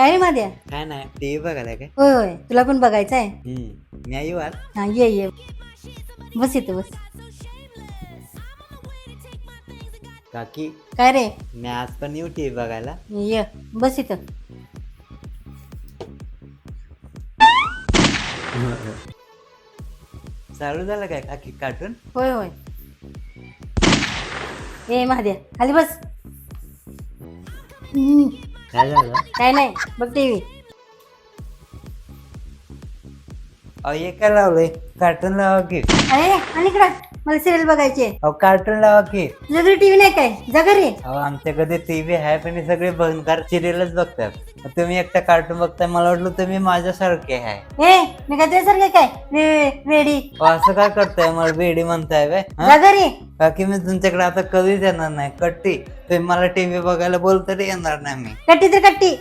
काय रे माझ्या? काय नाही टीव्ही बघायला काय. होय होय, तुला पण बघायचं आहे. मी येऊ आज. हा ये बस इथं बस. काकी काय रे? मी आज पण येऊ टीव्ही बघायला. ये बस इथं. चालू झालं काय काकी कार्टून. होय होय. ए महाद्या खाली बस. काय झालं. काय नाही बघ टीव्ही. अहो हे काय लावलंय. कार्टून लावा की. अरे आणि इकडं मला सिरियल बघायची आहे. अहो कार्टून लावा की. तुझ्या घरी टीव्ही नाही काय? जा घरी. अहो आमच्याकडे टीव्ही आहे पण हे सगळे भंगार सिरियलच बघतात. तुम्ही एकटा कार्टून बघताय मला वाटलं तुम्ही माझ्यासारखे आहे. ए मी काय तुझ्यासारखे काय वेडी? असं काय करताय मला वेडी म्हणताय व्हय? जा घरी. बाकी मी तुमच्याकडे आता कधीच येणार नाही. कट्टी तुम्ही मला टीव्ही बघायला बोल तरी येणार नाही मी. कट्टी तर कट्टी.